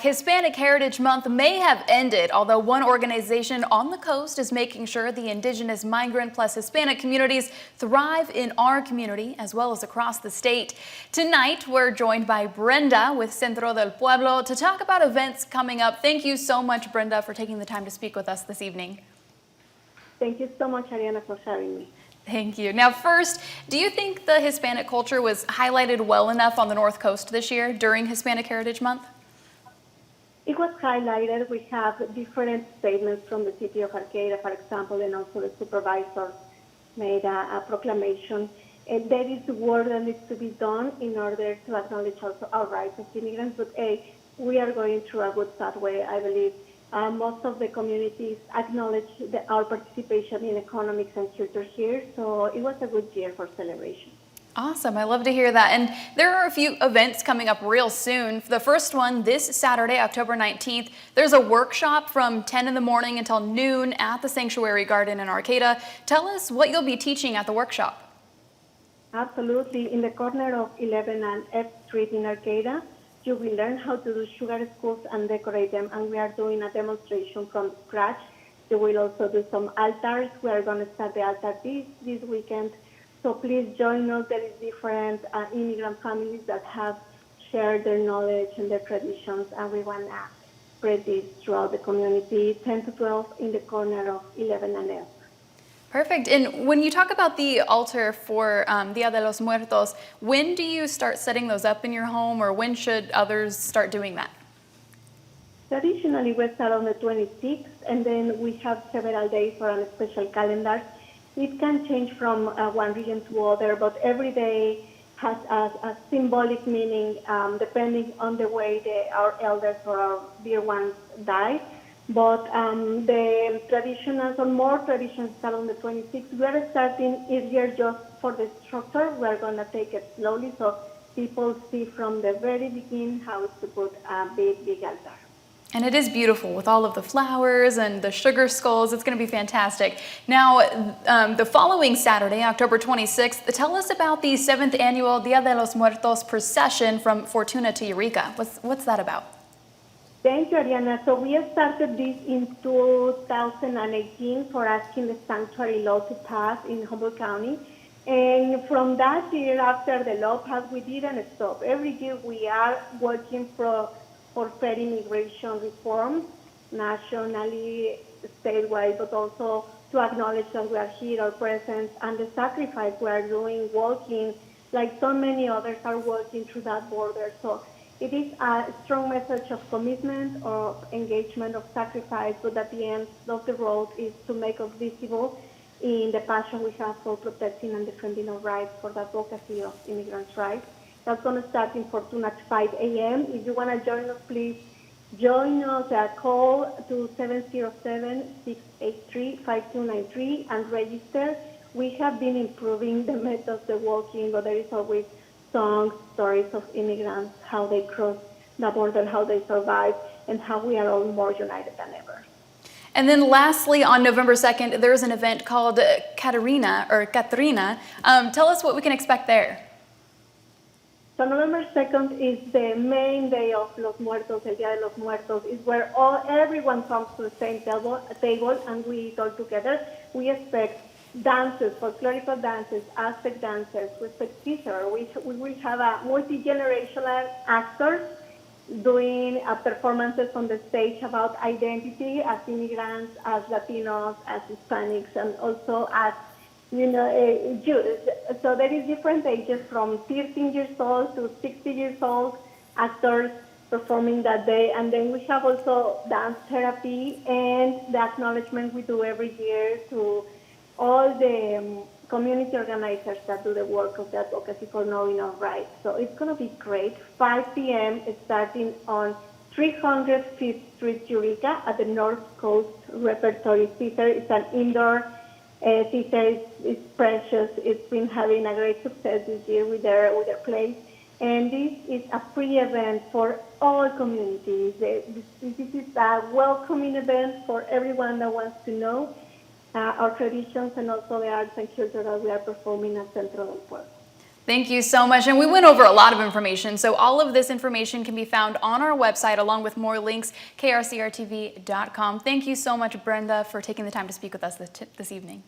Hispanic Heritage Month may have ended, although one organization on the coast is making sure the indigenous, migrant plus Hispanic communities thrive in our community as well as across the state. Tonight, we're joined by Brenda with Centro del Pueblo to talk about events coming up. Thank you so much, Brenda, for taking the time to speak with us this evening. Thank you so much, Ariana, for having me. Thank you. Now, first, do you think the Hispanic culture was highlighted well enough on the North Coast this year during Hispanic Heritage Month? It was highlighted. We have different statements from the city of Arcata, for example, and also the supervisor made a proclamation. And there is work that needs to be done in order to acknowledge also our rights as immigrants. But we are going through a good pathway, I believe. Most of the communities acknowledge our participation in economics and culture here. So it was a good year for celebration. Awesome. I love to hear that. And there are a few events coming up real soon. The first one this Saturday, October 19th, there's a workshop from 10 in the morning until noon at the Sanctuary Garden in Arcata. Tell us what you'll be teaching at the workshop. Absolutely. In the corner of 11 and F Street in Arcata, you will learn how to do sugar skulls and decorate them. And we are doing a demonstration from scratch. You will also do some altars. We are going to start the altar this weekend. So please join us. There is different immigrant families that have shared their knowledge and their traditions, and we want to spread this throughout the community, 10 to 12 in the corner of 11 and F. Perfect. And when you talk about the altar for Dia de los Muertos, when do you start setting those up in your home, or when should others start doing that? Traditionally, we start on the 26th, and then we have several days for a special calendar. It can change from one region to other, but every day has a symbolic meaning depending on the way our elders or our dear ones died. But the traditional, or more traditions start on the 26th. We are starting earlier just for the structure. We are going to take it slowly so people see from the very beginning how to put a big altar. And it is beautiful with all of the flowers and the sugar skulls. It's going to be fantastic. Now, the following Saturday, October 26th, tell us about the 7th annual Dia de los Muertos procession from Fortuna to Eureka. What's that about? Thank you, Ariana. So we started this in 2018 for asking the sanctuary law to pass in Humboldt County. And from that year, after the law passed, we didn't stop. Every year we are working for fair immigration reform, nationally, statewide, but also to acknowledge that we are here, our presence, and the sacrifice we are doing, walking, like so many others are working through that border. So it is a strong message of commitment, of engagement, of sacrifice, but at the end of the road is to make us visible in the passion we have for protecting and defending our rights, for the advocacy of immigrants' rights. That's going to start in Fortuna at 5 a.m. If you want to join us, please join us at call to 707-683-5293 and register. We have been improving the methods, the walking, but there is always songs, stories of immigrants, how they cross the border, how they survive, and how we are all more united than ever. And then lastly, on November 2nd, there's an event called Katrina. Tell us what we can expect there. So November 2nd is the main day of Los Muertos, el Dia de los Muertos, is where everyone comes to the same table and we eat all together. We expect dances, folklorical dances, Aztec dances, we expect theater. We will have a multi-generational actors doing performances on the stage about identity as immigrants, as Latinos, as Hispanics, and also as Jews. So there is different ages from 13 years old to 60 years old actors performing that day. And then we have also dance therapy and the acknowledgement we do every year to all the community organizers that do the work of the advocacy for knowing our rights. So it's going to be great. 5 p.m. starting on 305th Street, Eureka at the North Coast Repertory Theater. It's an indoor theater. Is precious. It's been having a great success this year with their plays, and this is a free event for all communities. This is a welcoming event for everyone that wants to know our traditions and also the arts and culture that we are performing at Centro del Pueblo. Thank you so much. And we went over a lot of information. So all of this information can be found on our website along with more links, krcrtv.com. Thank you so much, Brenda, for taking the time to speak with us this evening.